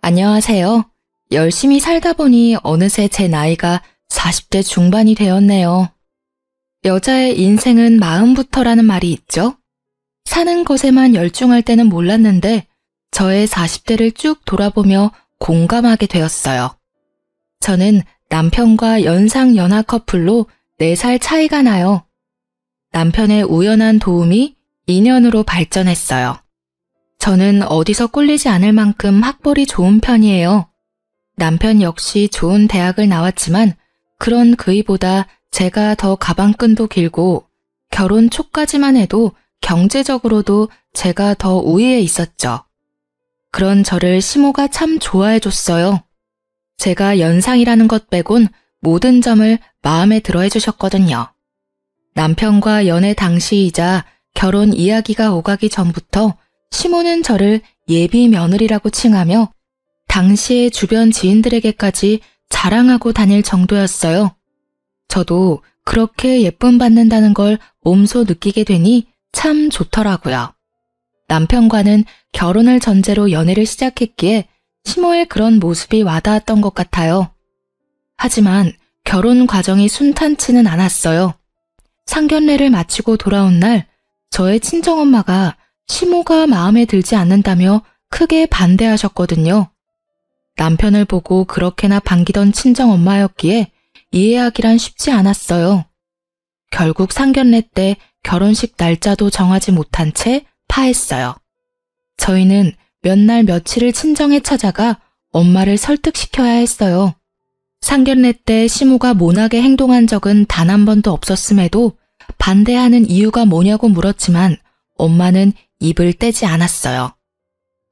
안녕하세요. 열심히 살다 보니 어느새 제 나이가 40대 중반이 되었네요. 여자의 인생은 마음부터라는 말이 있죠? 사는 것에만 열중할 때는 몰랐는데 저의 40대를 쭉 돌아보며 공감하게 되었어요. 저는 남편과 연상 연하 커플로 4살 차이가 나요. 남편의 우연한 도움이 인연으로 발전했어요. 저는 어디서 꿀리지 않을 만큼 학벌이 좋은 편이에요. 남편 역시 좋은 대학을 나왔지만 그런 그이보다 제가 더 가방끈도 길고 결혼 초까지만 해도 경제적으로도 제가 더 우위에 있었죠. 그런 저를 시모가 참 좋아해줬어요. 제가 연상이라는 것 빼곤 모든 점을 마음에 들어 해주셨거든요. 남편과 연애 당시이자 결혼 이야기가 오가기 전부터 시모는 저를 예비 며느리라고 칭하며 당시의 주변 지인들에게까지 자랑하고 다닐 정도였어요. 저도 그렇게 예쁨 받는다는 걸 몸소 느끼게 되니 참 좋더라고요. 남편과는 결혼을 전제로 연애를 시작했기에 시모의 그런 모습이 와닿았던 것 같아요. 하지만 결혼 과정이 순탄치는 않았어요. 상견례를 마치고 돌아온 날 저의 친정엄마가 시모가 마음에 들지 않는다며 크게 반대하셨거든요. 남편을 보고 그렇게나 반기던 친정엄마였기에 이해하기란 쉽지 않았어요. 결국 상견례 때 결혼식 날짜도 정하지 못한 채 파했어요. 저희는 몇 날 며칠을 친정에 찾아가 엄마를 설득시켜야 했어요. 상견례 때 시모가 모나게 행동한 적은 단 한 번도 없었음에도 반대하는 이유가 뭐냐고 물었지만 엄마는 입을 떼지 않았어요.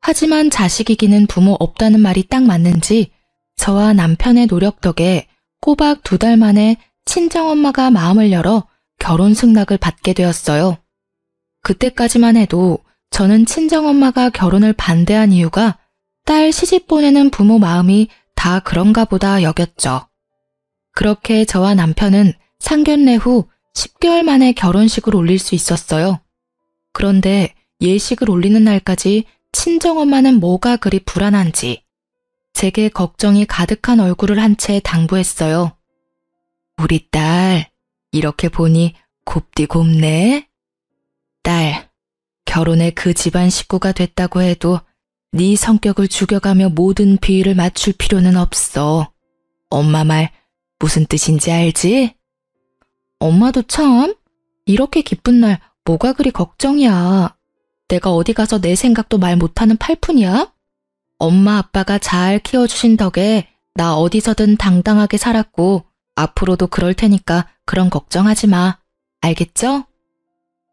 하지만 자식이기는 부모 없다는 말이 딱 맞는지 저와 남편의 노력 덕에 꼬박 2달 만에 친정엄마가 마음을 열어 결혼 승낙을 받게 되었어요. 그때까지만 해도 저는 친정엄마가 결혼을 반대한 이유가 딸 시집 보내는 부모 마음이 다 그런가 보다 여겼죠. 그렇게 저와 남편은 상견례 후 10개월 만에 결혼식을 올릴 수 있었어요. 그런데 예식을 올리는 날까지 친정엄마는 뭐가 그리 불안한지 제게 걱정이 가득한 얼굴을 한 채 당부했어요. 우리 딸, 이렇게 보니 곱디 곱네? 딸, 결혼에 그 집안 식구가 됐다고 해도 네 성격을 죽여가며 모든 비위를 맞출 필요는 없어. 엄마 말 무슨 뜻인지 알지? 엄마도 참, 이렇게 기쁜 날 뭐가 그리 걱정이야. 내가 어디 가서 내 생각도 말 못하는 팔푼이야? 엄마 아빠가 잘 키워주신 덕에 나 어디서든 당당하게 살았고 앞으로도 그럴 테니까 그런 걱정하지 마. 알겠죠?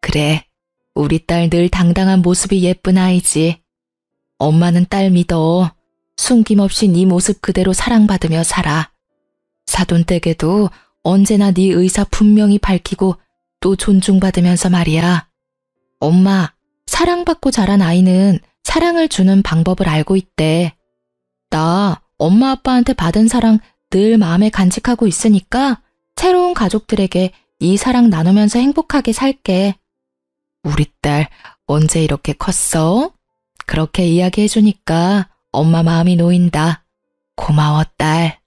그래, 우리 딸 늘 당당한 모습이 예쁜 아이지. 엄마는 딸 믿어. 숨김없이 네 모습 그대로 사랑받으며 살아. 사돈댁에도 언제나 네 의사 분명히 밝히고 또 존중받으면서 말이야. 엄마, 사랑받고 자란 아이는 사랑을 주는 방법을 알고 있대. 나 엄마 아빠한테 받은 사랑 늘 마음에 간직하고 있으니까 새로운 가족들에게 이 사랑 나누면서 행복하게 살게. 우리 딸 언제 이렇게 컸어? 그렇게 이야기해주니까 엄마 마음이 놓인다. 고마워 딸.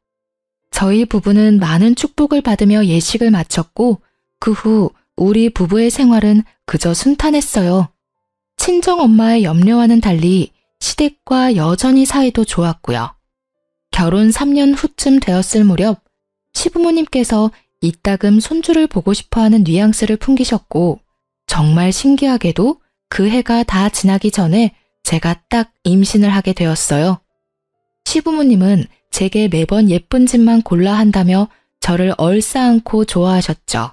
저희 부부는 많은 축복을 받으며 예식을 마쳤고 그 후 우리 부부의 생활은 그저 순탄했어요. 친정엄마의 염려와는 달리 시댁과 여전히 사이도 좋았고요. 결혼 3년 후쯤 되었을 무렵 시부모님께서 이따금 손주를 보고 싶어하는 뉘앙스를 풍기셨고 정말 신기하게도 그 해가 다 지나기 전에 제가 딱 임신을 하게 되었어요. 시부모님은 제게 매번 예쁜 집만 골라 한다며 저를 얼싸안고 좋아하셨죠.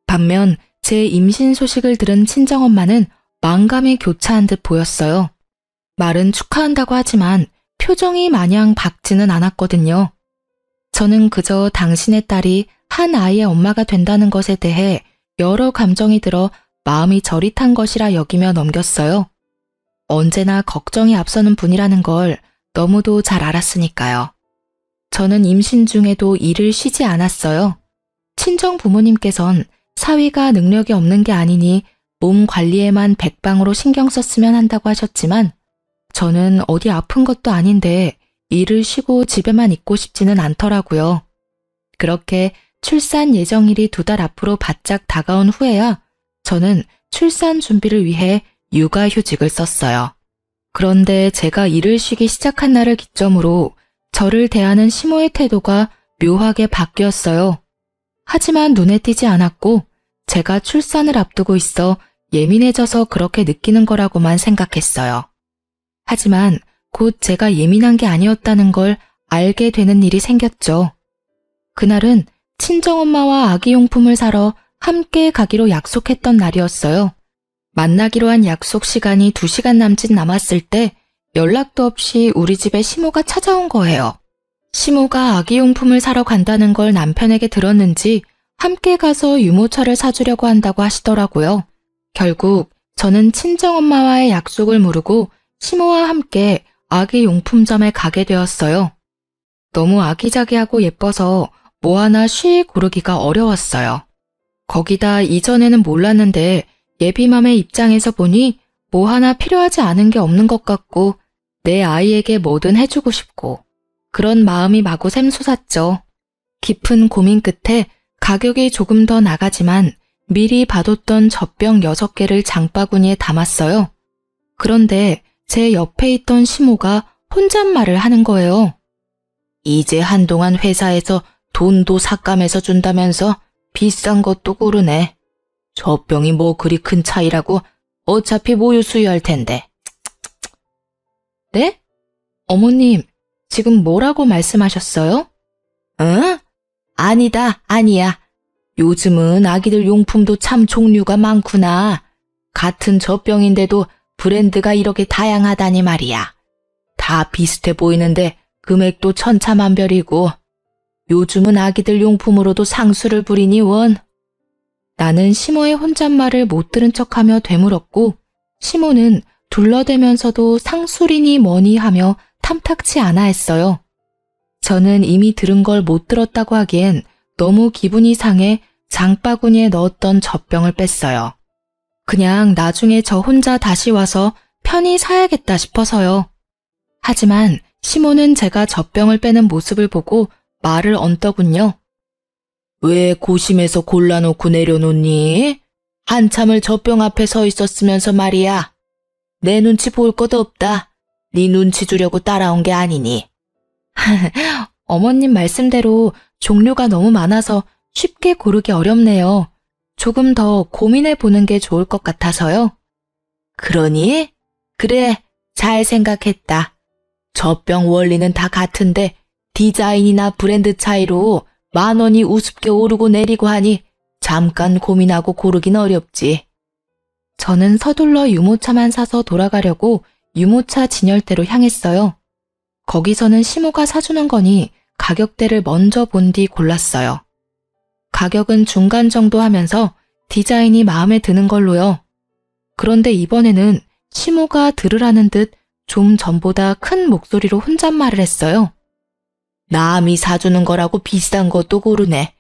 반면 제 임신 소식을 들은 친정엄마는 만감이 교차한 듯 보였어요. 말은 축하한다고 하지만 표정이 마냥 밝지는 않았거든요. 저는 그저 당신의 딸이 한 아이의 엄마가 된다는 것에 대해 여러 감정이 들어 마음이 저릿한 것이라 여기며 넘겼어요. 언제나 걱정이 앞서는 분이라는 걸 너무도 잘 알았으니까요. 저는 임신 중에도 일을 쉬지 않았어요. 친정 부모님께선 사위가 능력이 없는 게 아니니 몸 관리에만 백방으로 신경 썼으면 한다고 하셨지만 저는 어디 아픈 것도 아닌데 일을 쉬고 집에만 있고 싶지는 않더라고요. 그렇게 출산 예정일이 2달 앞으로 바짝 다가온 후에야 저는 출산 준비를 위해 육아휴직을 썼어요. 그런데 제가 일을 쉬기 시작한 날을 기점으로 저를 대하는 시모의 태도가 묘하게 바뀌었어요. 하지만 눈에 띄지 않았고 제가 출산을 앞두고 있어 예민해져서 그렇게 느끼는 거라고만 생각했어요. 하지만 곧 제가 예민한 게 아니었다는 걸 알게 되는 일이 생겼죠. 그날은 친정엄마와 아기용품을 사러 함께 가기로 약속했던 날이었어요. 만나기로 한 약속 시간이 2시간 남짓 남았을 때 연락도 없이 우리 집에 시모가 찾아온 거예요. 시모가 아기용품을 사러 간다는 걸 남편에게 들었는지 함께 가서 유모차를 사주려고 한다고 하시더라고요. 결국 저는 친정엄마와의 약속을 무르고 시모와 함께 아기용품점에 가게 되었어요. 너무 아기자기하고 예뻐서 뭐 하나 쉬 고르기가 어려웠어요. 거기다 이전에는 몰랐는데 예비맘의 입장에서 보니 뭐 하나 필요하지 않은 게 없는 것 같고 내 아이에게 뭐든 해주고 싶고 그런 마음이 마구 샘솟았죠. 깊은 고민 끝에 가격이 조금 더 나가지만 미리 봐뒀던 젖병 6개를 장바구니에 담았어요. 그런데 제 옆에 있던 시모가 혼잣말을 하는 거예요. 이제 한동안 회사에서 돈도 삭감해서 준다면서 비싼 것도 고르네. 젖병이 뭐 그리 큰 차이라고 어차피 모유 수유할 텐데. 네? 어머님, 지금 뭐라고 말씀하셨어요? 응? 아니다, 아니야. 요즘은 아기들 용품도 참 종류가 많구나. 같은 젖병인데도 브랜드가 이렇게 다양하다니 말이야. 다 비슷해 보이는데 금액도 천차만별이고 요즘은 아기들 용품으로도 상수를 부리니 원. 나는 시모의 혼잣말을 못 들은 척하며 되물었고 시모는 둘러대면서도 상술이니 뭐니 하며 탐탁치 않아 했어요. 저는 이미 들은 걸 못 들었다고 하기엔 너무 기분이 상해 장바구니에 넣었던 젖병을 뺐어요. 그냥 나중에 저 혼자 다시 와서 편히 사야겠다 싶어서요. 하지만 시모는 제가 젖병을 빼는 모습을 보고 말을 얹더군요. 왜 고심해서 골라놓고 내려놓니? 한참을 젖병 앞에 서 있었으면서 말이야. 내 눈치 볼 것도 없다. 네 눈치 주려고 따라온 게 아니니. 어머님 말씀대로 종류가 너무 많아서 쉽게 고르기 어렵네요. 조금 더 고민해 보는 게 좋을 것 같아서요. 그러니? 그래, 잘 생각했다. 젖병 원리는 다 같은데 디자인이나 브랜드 차이로 10,000원이 우습게 오르고 내리고 하니 잠깐 고민하고 고르긴 어렵지. 저는 서둘러 유모차만 사서 돌아가려고 유모차 진열대로 향했어요. 거기서는 시모가 사주는 거니 가격대를 먼저 본 뒤 골랐어요. 가격은 중간 정도 하면서 디자인이 마음에 드는 걸로요. 그런데 이번에는 시모가 들으라는 듯 좀 전보다 큰 목소리로 혼잣말을 했어요. 남이 사주는 거라고 비싼 것도 고르네.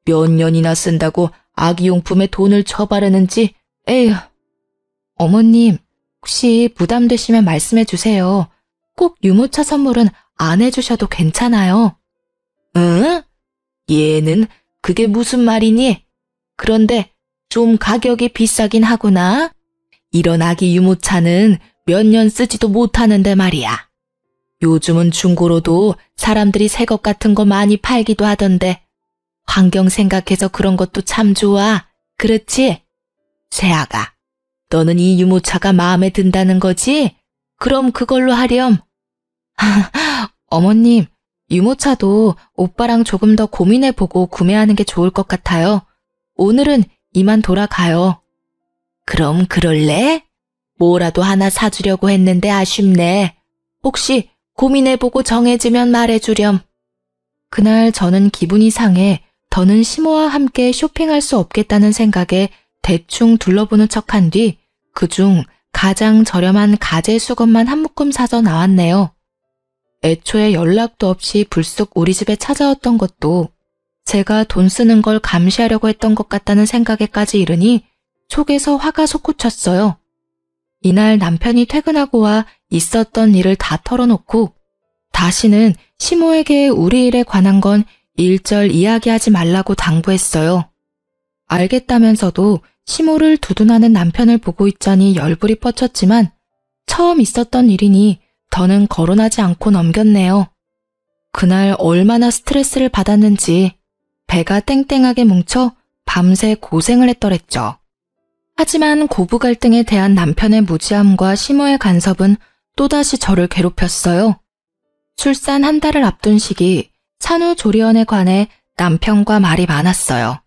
몇 년이나 쓴다고 아기용품에 돈을 쳐바르는지, 에휴. 어머님, 혹시 부담되시면 말씀해 주세요. 꼭 유모차 선물은 안 해주셔도 괜찮아요. 응? 얘는 그게 무슨 말이니? 그런데 좀 가격이 비싸긴 하구나. 이런 아기 유모차는 몇 년 쓰지도 못하는데 말이야. 요즘은 중고로도 사람들이 새 것 같은 거 많이 팔기도 하던데 환경 생각해서 그런 것도 참 좋아. 그렇지? 세아가, 너는 이 유모차가 마음에 든다는 거지? 그럼 그걸로 하렴. 어머님, 유모차도 오빠랑 조금 더 고민해보고 구매하는 게 좋을 것 같아요. 오늘은 이만 돌아가요. 그럼 그럴래? 뭐라도 하나 사주려고 했는데 아쉽네. 혹시 고민해보고 정해지면 말해주렴. 그날 저는 기분이 상해 더는 시모와 함께 쇼핑할 수 없겠다는 생각에 대충 둘러보는 척한 뒤 그중 가장 저렴한 가재 수건만 한 묶음 사서 나왔네요. 애초에 연락도 없이 불쑥 우리 집에 찾아왔던 것도 제가 돈 쓰는 걸 감시하려고 했던 것 같다는 생각에까지 이르니 속에서 화가 솟구쳤어요. 이날 남편이 퇴근하고 와 있었던 일을 다 털어놓고 다시는 시모에게 우리 일에 관한 건 일절 이야기하지 말라고 당부했어요. 알겠다면서도 시모를 두둔하는 남편을 보고 있자니 열불이 뻗쳤지만 처음 있었던 일이니 더는 거론하지 않고 넘겼네요. 그날 얼마나 스트레스를 받았는지 배가 땡땡하게 뭉쳐 밤새 고생을 했더랬죠. 하지만 고부 갈등에 대한 남편의 무지함과 시모의 간섭은 또다시 저를 괴롭혔어요. 출산 한 달을 앞둔 시기 산후조리원에 관해 남편과 말이 많았어요.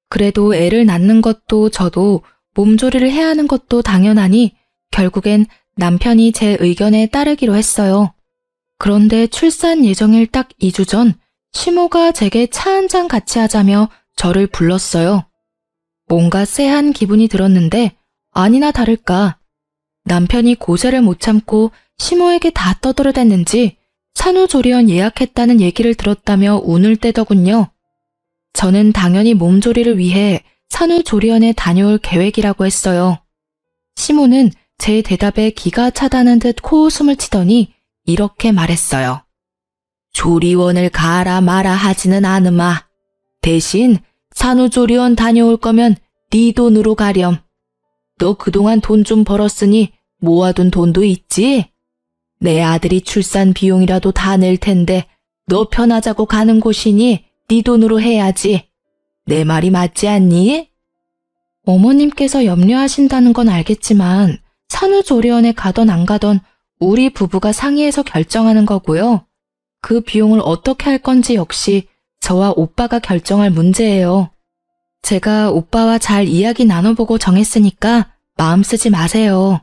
그래도 애를 낳는 것도 저도 몸조리를 해야 하는 것도 당연하니 결국엔 남편이 제 의견에 따르기로 했어요. 그런데 출산 예정일 딱 2주 전 시모가 제게 차 한 잔 같이 하자며 저를 불렀어요. 뭔가 쎄한 기분이 들었는데 아니나 다를까 남편이 고세를 못 참고 시모에게 다 떠들어댔는지 산후조리원 예약했다는 얘기를 들었다며 운을 떼더군요. 저는 당연히 몸조리를 위해 산후조리원에 다녀올 계획이라고 했어요. 시모는 제 대답에 기가 차다는 듯 코웃음을 치더니 이렇게 말했어요. 조리원을 가라 마라 하지는 않으마. 대신 산후조리원 다녀올 거면 네 돈으로 가렴. 너 그동안 돈 좀 벌었으니 모아둔 돈도 있지? 내 아들이 출산 비용이라도 다 낼 텐데 너 편하자고 가는 곳이니 네 돈으로 해야지. 내 말이 맞지 않니? 어머님께서 염려하신다는 건 알겠지만 산후조리원에 가던 안 가던 우리 부부가 상의해서 결정하는 거고요. 그 비용을 어떻게 할 건지 역시 저와 오빠가 결정할 문제예요. 제가 오빠와 잘 이야기 나눠보고 정했으니까 마음 쓰지 마세요.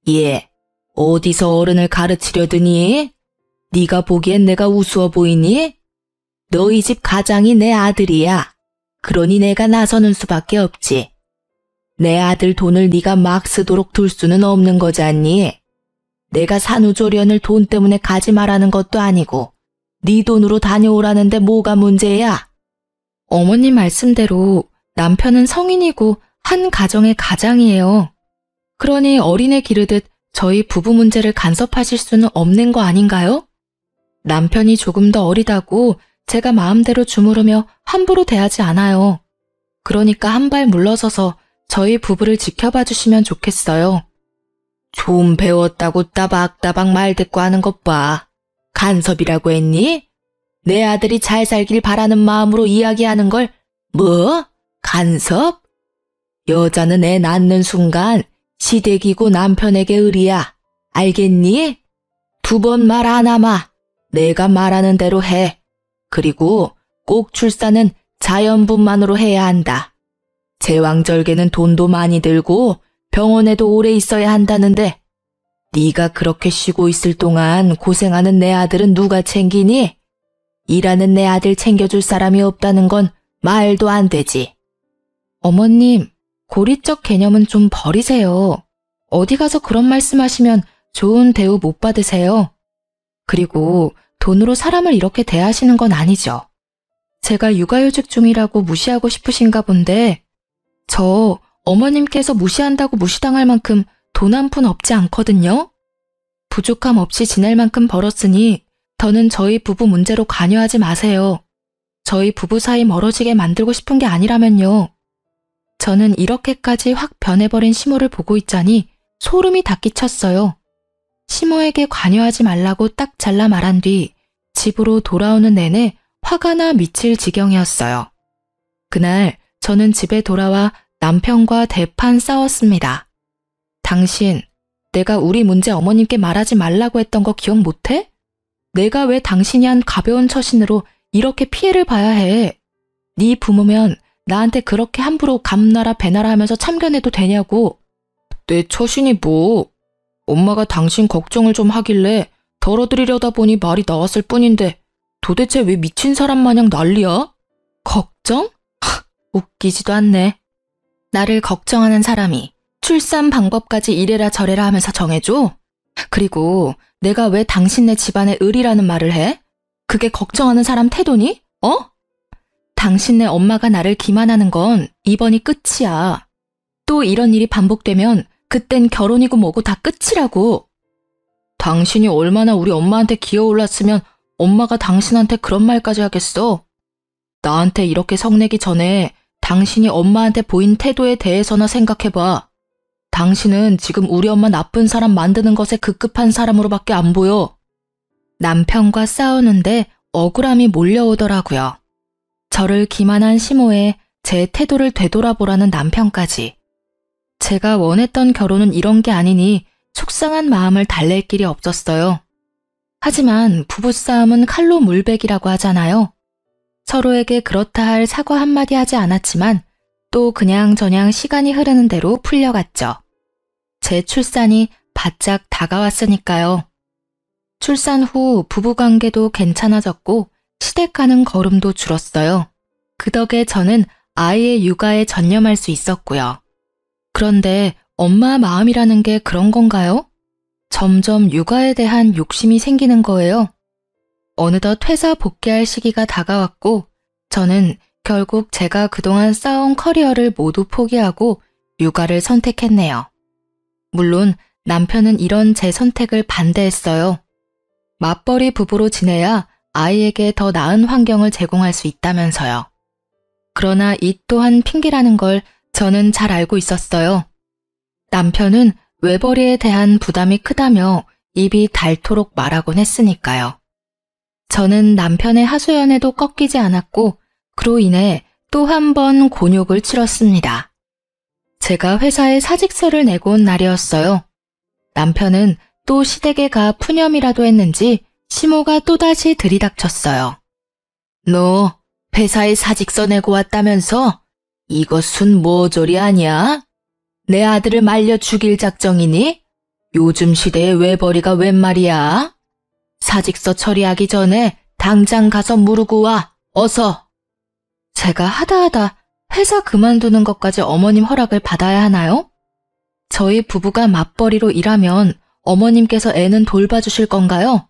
예, 어디서 어른을 가르치려드니? 네가 보기엔 내가 우스워 보이니? 너희 집 가장이 내 아들이야. 그러니 내가 나서는 수밖에 없지. 내 아들 돈을 네가 막 쓰도록 둘 수는 없는 거잖니. 내가 산후조리원을 돈 때문에 가지 말라는 것도 아니고 네 돈으로 다녀오라는데 뭐가 문제야? 어머님 말씀대로 남편은 성인이고 한 가정의 가장이에요. 그러니 어린애 기르듯 저희 부부 문제를 간섭하실 수는 없는 거 아닌가요? 남편이 조금 더 어리다고 제가 마음대로 주무르며 함부로 대하지 않아요. 그러니까 한 발 물러서서 저희 부부를 지켜봐 주시면 좋겠어요. 좀 배웠다고 따박따박 말 대꾸 하는 것 봐. 간섭이라고 했니? 내 아들이 잘 살길 바라는 마음으로 이야기하는 걸 뭐? 간섭? 여자는 애 낳는 순간 시댁이고 남편에게 의리야. 알겠니? 2번 말 안 하마. 내가 말하는 대로 해. 그리고 꼭 출산은 자연분만으로 해야 한다. 제왕절개는 돈도 많이 들고 병원에도 오래 있어야 한다는데 네가 그렇게 쉬고 있을 동안 고생하는 내 아들은 누가 챙기니? 일하는 내 아들 챙겨줄 사람이 없다는 건 말도 안 되지. 어머님, 고리적 개념은 좀 버리세요. 어디 가서 그런 말씀하시면 좋은 대우 못 받으세요. 그리고 돈으로 사람을 이렇게 대하시는 건 아니죠. 제가 육아휴직 중이라고 무시하고 싶으신가 본데 저 어머님께서 무시한다고 무시당할 만큼 돈 한 푼 없지 않거든요. 부족함 없이 지낼 만큼 벌었으니 더는 저희 부부 문제로 관여하지 마세요. 저희 부부 사이 멀어지게 만들고 싶은 게 아니라면요. 저는 이렇게까지 확 변해버린 시모를 보고 있자니 소름이 다 끼쳤어요. 시모에게 관여하지 말라고 딱 잘라 말한 뒤 집으로 돌아오는 내내 화가 나 미칠 지경이었어요. 그날 저는 집에 돌아와 남편과 대판 싸웠습니다. 당신, 내가 우리 문제 어머님께 말하지 말라고 했던 거 기억 못해? 내가 왜 당신이 한 가벼운 처신으로 이렇게 피해를 봐야 해? 네 부모면 나한테 그렇게 함부로 감나라 배나라 하면서 참견해도 되냐고. 내 처신이 뭐? 엄마가 당신 걱정을 좀 하길래 덜어드리려다 보니 말이 나왔을 뿐인데 도대체 왜 미친 사람 마냥 난리야? 걱정? 웃기지도 않네. 나를 걱정하는 사람이 출산 방법까지 이래라 저래라 하면서 정해줘? 그리고 내가 왜 당신네 집안의 을이라는 말을 해? 그게 걱정하는 사람 태도니? 어? 당신네 엄마가 나를 기만하는 건 이번이 끝이야. 또 이런 일이 반복되면 그땐 결혼이고 뭐고 다 끝이라고. 당신이 얼마나 우리 엄마한테 기어올랐으면 엄마가 당신한테 그런 말까지 하겠어? 나한테 이렇게 성내기 전에 당신이 엄마한테 보인 태도에 대해서나 생각해봐. 당신은 지금 우리 엄마 나쁜 사람 만드는 것에 급급한 사람으로밖에 안 보여. 남편과 싸우는데 억울함이 몰려오더라고요. 저를 기만한 시모에 제 태도를 되돌아보라는 남편까지. 제가 원했던 결혼은 이런 게 아니니 속상한 마음을 달랠 길이 없었어요. 하지만 부부싸움은 칼로 물베기라고 하잖아요. 서로에게 그렇다 할 사과 한마디 하지 않았지만 또 그냥저냥 시간이 흐르는 대로 풀려갔죠. 제 출산이 바짝 다가왔으니까요. 출산 후 부부관계도 괜찮아졌고 시댁 가는 걸음도 줄었어요. 그 덕에 저는 아이의 육아에 전념할 수 있었고요. 그런데 엄마 마음이라는 게 그런 건가요? 점점 육아에 대한 욕심이 생기는 거예요. 어느덧 회사 복귀할 시기가 다가왔고 저는 결국 제가 그동안 쌓아온 커리어를 모두 포기하고 육아를 선택했네요. 물론 남편은 이런 제 선택을 반대했어요. 맞벌이 부부로 지내야 아이에게 더 나은 환경을 제공할 수 있다면서요. 그러나 이 또한 핑계라는 걸 저는 잘 알고 있었어요. 남편은 외벌이에 대한 부담이 크다며 입이 닳도록 말하곤 했으니까요. 저는 남편의 하소연에도 꺾이지 않았고 그로 인해 또 한 번 곤욕을 치렀습니다. 제가 회사에 사직서를 내고 온 날이었어요. 남편은 또 시댁에 가 푸념이라도 했는지 시모가 또다시 들이닥쳤어요. 너 회사에 사직서 내고 왔다면서? 이것은 모조리 아니야? 내 아들을 말려 죽일 작정이니? 요즘 시대에 외벌이가 웬 말이야? 사직서 처리하기 전에 당장 가서 무르고 와, 어서. 제가 하다하다 회사 그만두는 것까지 어머님 허락을 받아야 하나요? 저희 부부가 맞벌이로 일하면 어머님께서 애는 돌봐주실 건가요?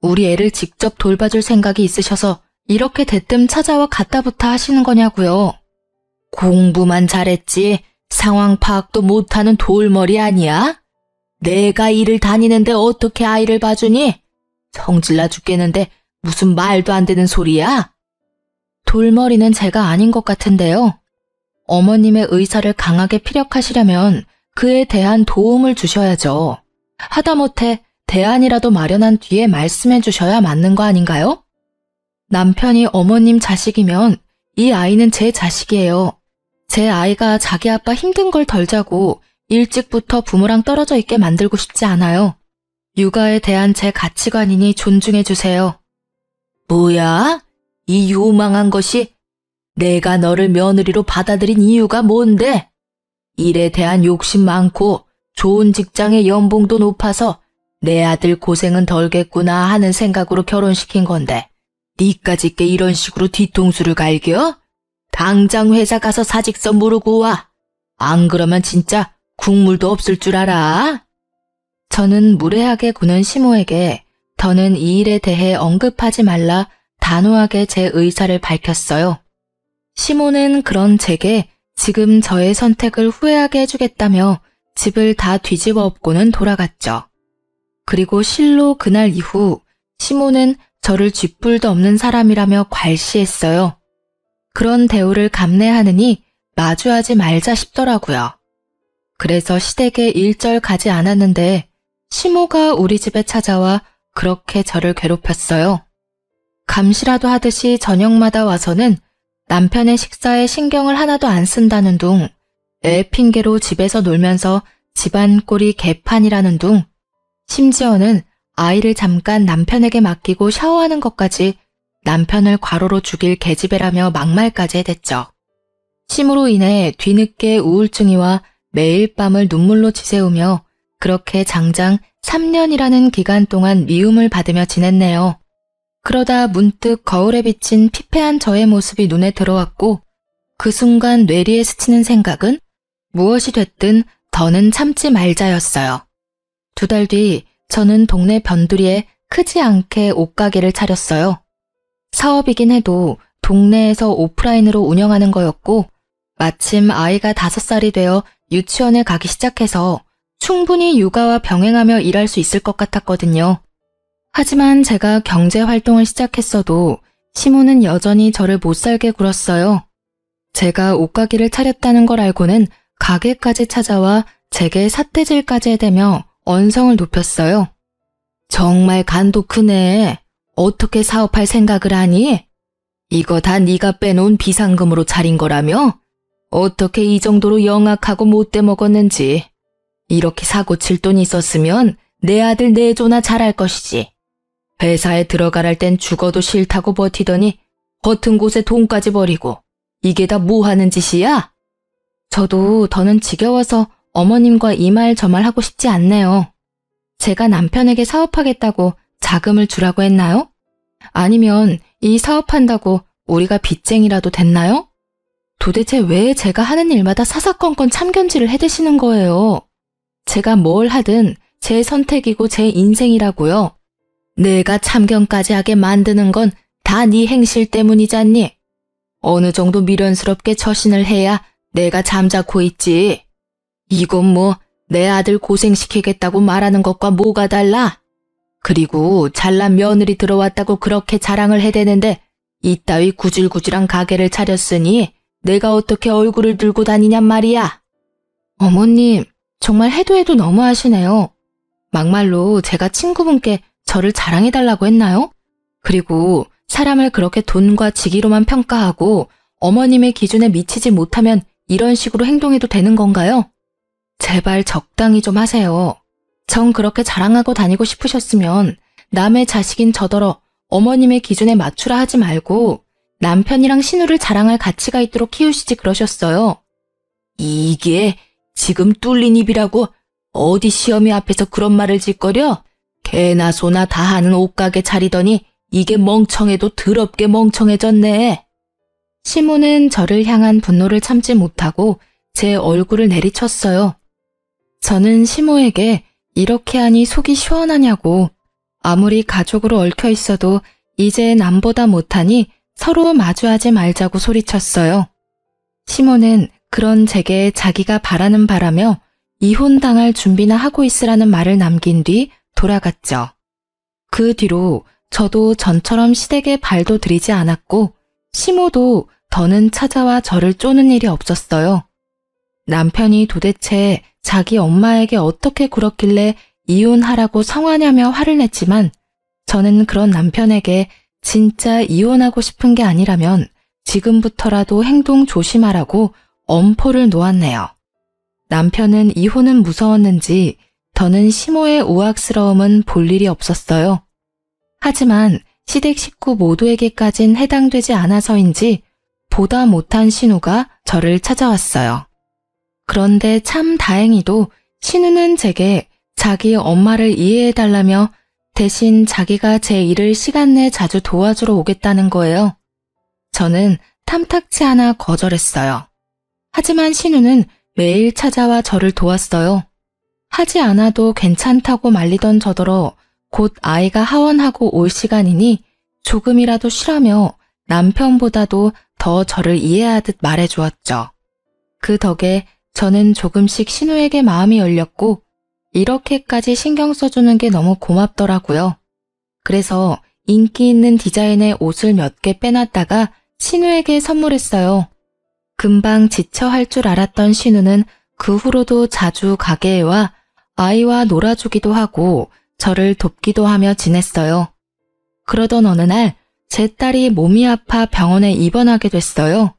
우리 애를 직접 돌봐줄 생각이 있으셔서 이렇게 대뜸 찾아와 갖다부터 하시는 거냐고요. 공부만 잘했지 상황 파악도 못하는 돌머리 아니야? 내가 일을 다니는데 어떻게 아이를 봐주니? 성질나 죽겠는데 무슨 말도 안 되는 소리야? 돌머리는 제가 아닌 것 같은데요. 어머님의 의사를 강하게 피력하시려면 그에 대한 도움을 주셔야죠. 하다못해 대안이라도 마련한 뒤에 말씀해 주셔야 맞는 거 아닌가요? 남편이 어머님 자식이면 이 아이는 제 자식이에요. 제 아이가 자기 아빠 힘든 걸 덜 자고 일찍부터 부모랑 떨어져 있게 만들고 싶지 않아요. 육아에 대한 제 가치관이니 존중해 주세요. 뭐야? 이 요망한 것이 내가 너를 며느리로 받아들인 이유가 뭔데? 일에 대한 욕심 많고 좋은 직장의 연봉도 높아서 내 아들 고생은 덜겠구나 하는 생각으로 결혼시킨 건데 니까짓게 이런 식으로 뒤통수를 갈겨? 당장 회사 가서 사직서 무르고 와. 안 그러면 진짜 국물도 없을 줄 알아? 저는 무례하게 구는 시모에게 더는 이 일에 대해 언급하지 말라 단호하게 제 의사를 밝혔어요. 시모는 그런 제게 지금 저의 선택을 후회하게 해주겠다며 집을 다 뒤집어 엎고는 돌아갔죠. 그리고 실로 그날 이후 시모는 저를 쥐뿔도 없는 사람이라며 괄시했어요. 그런 대우를 감내하느니 마주하지 말자 싶더라고요. 그래서 시댁에 일절 가지 않았는데 시모가 우리 집에 찾아와 그렇게 저를 괴롭혔어요. 감시라도 하듯이 저녁마다 와서는 남편의 식사에 신경을 하나도 안 쓴다는 둥, 애 핑계로 집에서 놀면서 집안 꼴이 개판이라는 둥, 심지어는 아이를 잠깐 남편에게 맡기고 샤워하는 것까지 남편을 과로로 죽일 계집애라며 막말까지 해댔죠. 심으로 인해 뒤늦게 우울증이 와 매일 밤을 눈물로 지새우며 그렇게 장장 3년이라는 기간 동안 미움을 받으며 지냈네요. 그러다 문득 거울에 비친 피폐한 저의 모습이 눈에 들어왔고 그 순간 뇌리에 스치는 생각은 무엇이 됐든 더는 참지 말자였어요. 2달 뒤 저는 동네 변두리에 크지 않게 옷가게를 차렸어요. 사업이긴 해도 동네에서 오프라인으로 운영하는 거였고 마침 아이가 5살이 되어 유치원에 가기 시작해서 충분히 육아와 병행하며 일할 수 있을 것 같았거든요. 하지만 제가 경제 활동을 시작했어도 시모는 여전히 저를 못살게 굴었어요. 제가 옷가게를 차렸다는 걸 알고는 가게까지 찾아와 제게 삿대질까지 해대며 언성을 높였어요. 정말 간도 크네. 어떻게 사업할 생각을 하니? 이거 다 네가 빼놓은 비상금으로 차린 거라며? 어떻게 이 정도로 영악하고 못돼 먹었는지. 이렇게 사고 칠 돈 있었으면 내 아들 내조나 잘할 것이지. 회사에 들어가랄 땐 죽어도 싫다고 버티더니 허튼 곳에 돈까지 버리고 이게 다 뭐 하는 짓이야? 저도 더는 지겨워서 어머님과 이 말 저 말 하고 싶지 않네요. 제가 남편에게 사업하겠다고 자금을 주라고 했나요? 아니면 이 사업한다고 우리가 빚쟁이라도 됐나요? 도대체 왜 제가 하는 일마다 사사건건 참견질을 해대시는 거예요? 제가 뭘 하든 제 선택이고 제 인생이라고요. 내가 참견까지 하게 만드는 건 다 네 행실 때문이잖니. 어느 정도 미련스럽게 처신을 해야 내가 잠자코 있지. 이건 뭐 내 아들 고생시키겠다고 말하는 것과 뭐가 달라? 그리고 잘난 며느리 들어왔다고 그렇게 자랑을 해대는데 이따위 구질구질한 가게를 차렸으니 내가 어떻게 얼굴을 들고 다니냔 말이야. 어머님, 정말 해도 너무하시네요. 막말로 제가 친구분께 저를 자랑해달라고 했나요? 그리고 사람을 그렇게 돈과 직위로만 평가하고 어머님의 기준에 미치지 못하면 이런 식으로 행동해도 되는 건가요? 제발 적당히 좀 하세요. 전 그렇게 자랑하고 다니고 싶으셨으면 남의 자식인 저더러 어머님의 기준에 맞추라 하지 말고 남편이랑 신우를 자랑할 가치가 있도록 키우시지 그러셨어요. 이게 지금 뚫린 입이라고 어디 시어미 앞에서 그런 말을 짓거려? 개나 소나 다 하는 옷가게 차리더니 이게 멍청해도 더럽게 멍청해졌네. 시모는 저를 향한 분노를 참지 못하고 제 얼굴을 내리쳤어요. 저는 시모에게 이렇게 하니 속이 시원하냐고, 아무리 가족으로 얽혀 있어도 이제 남보다 못하니 서로 마주하지 말자고 소리쳤어요. 시모는 그런 제게 자기가 바라는 바라며 이혼당할 준비나 하고 있으라는 말을 남긴 뒤 돌아갔죠. 그 뒤로 저도 전처럼 시댁에 발도 들이지 않았고 시모도 더는 찾아와 저를 쪼는 일이 없었어요. 남편이 도대체 자기 엄마에게 어떻게 굴었길래 이혼하라고 성화냐며 화를 냈지만 저는 그런 남편에게 진짜 이혼하고 싶은 게 아니라면 지금부터라도 행동 조심하라고 엄포를 놓았네요. 남편은 이혼은 무서웠는지 더는 시모의 우악스러움은 볼 일이 없었어요. 하지만 시댁 식구 모두에게까진 해당되지 않아서인지 보다 못한 신우가 저를 찾아왔어요. 그런데 참 다행히도 신우는 제게 자기 엄마를 이해해달라며 대신 자기가 제 일을 시간 내 자주 도와주러 오겠다는 거예요. 저는 탐탁치 않아 거절했어요. 하지만 신우는 매일 찾아와 저를 도왔어요. 하지 않아도 괜찮다고 말리던 저더러 곧 아이가 하원하고 올 시간이니 조금이라도 쉬라며 남편보다도 더 저를 이해하듯 말해주었죠. 그 덕에 저는 조금씩 신우에게 마음이 열렸고 이렇게까지 신경 써주는 게 너무 고맙더라고요. 그래서 인기 있는 디자인의 옷을 몇 개 빼놨다가 신우에게 선물했어요. 금방 지쳐할 줄 알았던 신우는 그 후로도 자주 가게에 와 아이와 놀아주기도 하고 저를 돕기도 하며 지냈어요. 그러던 어느 날 제 딸이 몸이 아파 병원에 입원하게 됐어요.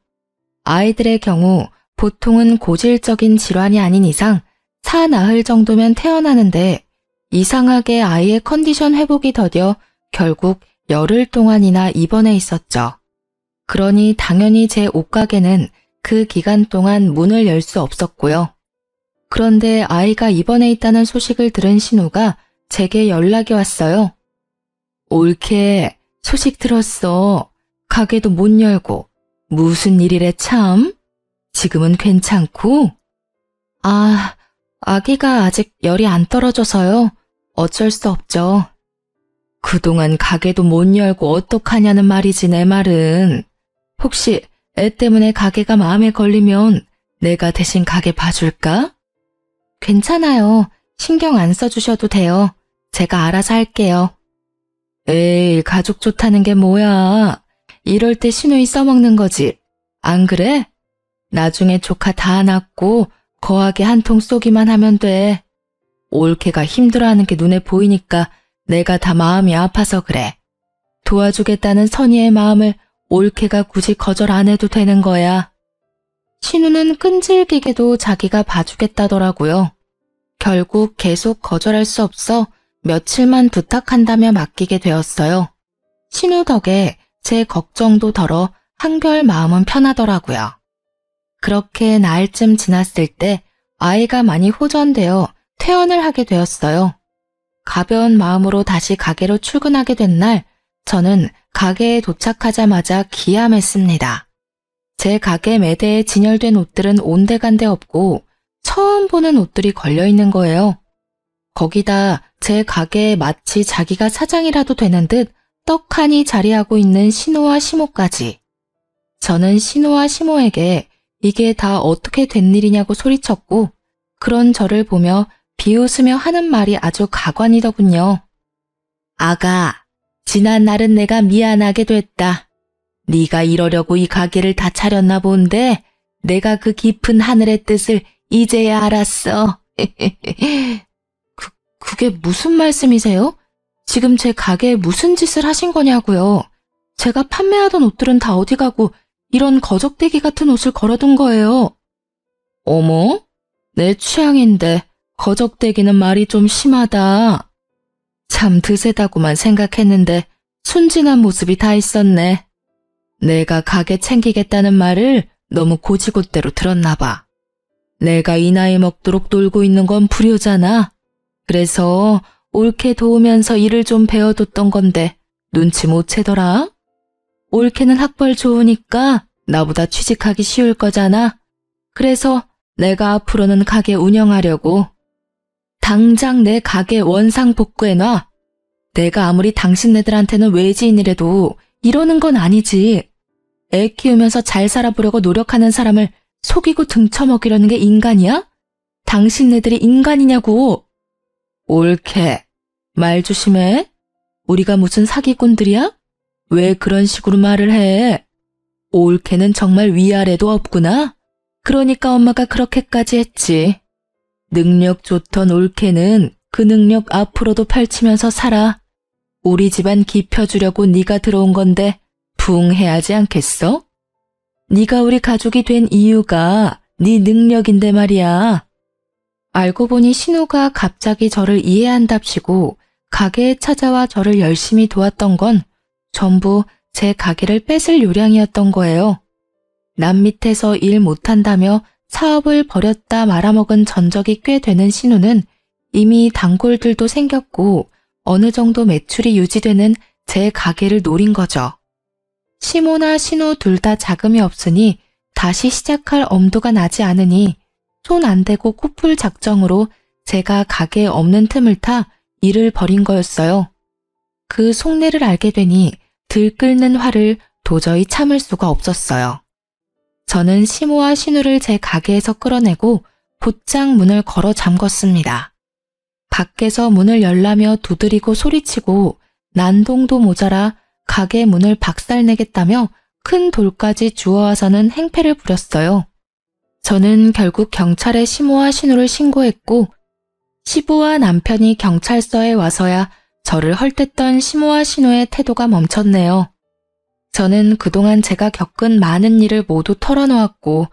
아이들의 경우 보통은 고질적인 질환이 아닌 이상 사나흘 정도면 태어나는데 이상하게 아이의 컨디션 회복이 더뎌 결국 열흘 동안이나 입원해 있었죠. 그러니 당연히 제 옷가게는 그 기간 동안 문을 열 수 없었고요. 그런데 아이가 입원해 있다는 소식을 들은 신우가 제게 연락이 왔어요. 옳게 소식 들었어. 가게도 못 열고 무슨 일이래 참. 지금은 괜찮고? 아, 아기가 아직 열이 안 떨어져서요. 어쩔 수 없죠. 그동안 가게도 못 열고 어떡하냐는 말이지 내 말은. 혹시 애 때문에 가게가 마음에 걸리면 내가 대신 가게 봐줄까? 괜찮아요. 신경 안 써주셔도 돼요. 제가 알아서 할게요. 에이, 가족 좋다는 게 뭐야. 이럴 때 시누이 써먹는 거지. 안 그래? 나중에 조카 다 낳고 거하게 한 통 쏘기만 하면 돼. 올케가 힘들어하는 게 눈에 보이니까 내가 다 마음이 아파서 그래. 도와주겠다는 선의의 마음을 올케가 굳이 거절 안 해도 되는 거야. 신우는 끈질기게도 자기가 봐주겠다더라고요. 결국 계속 거절할 수 없어 며칠만 부탁한다며 맡기게 되었어요. 신우 덕에 제 걱정도 덜어 한결 마음은 편하더라고요. 그렇게 나흘쯤 지났을 때 아이가 많이 호전되어 퇴원을 하게 되었어요. 가벼운 마음으로 다시 가게로 출근하게 된 날, 저는 가게에 도착하자마자 기함했습니다. 제 가게 매대에 진열된 옷들은 온데간데 없고 처음 보는 옷들이 걸려있는 거예요. 거기다 제 가게에 마치 자기가 사장이라도 되는 듯 떡하니 자리하고 있는 신우와 시모까지. 저는 신우와 시모에게 이게 다 어떻게 된 일이냐고 소리쳤고 그런 저를 보며 비웃으며 하는 말이 아주 가관이더군요. 아가, 지난 날은 내가 미안하게 됐다. 네가 이러려고 이 가게를 다 차렸나 본데 내가 그 깊은 하늘의 뜻을 이제야 알았어. 그게 무슨 말씀이세요? 지금 제 가게에 무슨 짓을 하신 거냐고요. 제가 판매하던 옷들은 다 어디 가고 이런 거적대기 같은 옷을 걸어둔 거예요. 어머? 내 취향인데 거적대기는 말이 좀 심하다. 참 드세다고만 생각했는데 순진한 모습이 다 있었네. 내가 가게 챙기겠다는 말을 너무 고지곳대로 들었나 봐. 내가 이 나이 먹도록 놀고 있는 건 불효잖아. 그래서 올케 도우면서 일을 좀 배워뒀던 건데 눈치 못 채더라. 올케는 학벌 좋으니까 나보다 취직하기 쉬울 거잖아. 그래서 내가 앞으로는 가게 운영하려고. 당장 내 가게 원상 복구해놔. 내가 아무리 당신네들한테는 외지인이라도 이러는 건 아니지. 애 키우면서 잘 살아보려고 노력하는 사람을 속이고 등쳐먹이려는 게 인간이야? 당신네들이 인간이냐고. 올케, 말 조심해. 우리가 무슨 사기꾼들이야? 왜 그런 식으로 말을 해? 올케는 정말 위아래도 없구나. 그러니까 엄마가 그렇게까지 했지. 능력 좋던 올케는 그 능력 앞으로도 펼치면서 살아. 우리 집안 깊혀주려고 네가 들어온 건데 붕 해야지 않겠어? 네가 우리 가족이 된 이유가 네 능력인데 말이야. 알고 보니 신우가 갑자기 저를 이해한답시고 가게에 찾아와 저를 열심히 도왔던 건 전부 제 가게를 뺏을 요량이었던 거예요. 남 밑에서 일 못한다며 사업을 버렸다 말아먹은 전적이 꽤 되는 신우는 이미 단골들도 생겼고 어느 정도 매출이 유지되는 제 가게를 노린 거죠. 시모나 신우 둘 다 자금이 없으니 다시 시작할 엄두가 나지 않으니 손 안 대고 코풀 작정으로 제가 가게에 없는 틈을 타 일을 벌인 거였어요. 그 속내를 알게 되니 들끓는 화를 도저히 참을 수가 없었어요. 저는 시모와 신우를 제 가게에서 끌어내고 곧장 문을 걸어 잠궜습니다. 밖에서 문을 열라며 두드리고 소리치고 난동도 모자라 가게 문을 박살내겠다며 큰 돌까지 주워와서는 행패를 부렸어요. 저는 결국 경찰에 시모와 신우를 신고했고 시부와 남편이 경찰서에 와서야 저를 헐뜯던 시모와 신우의 태도가 멈췄네요. 저는 그동안 제가 겪은 많은 일을 모두 털어놓았고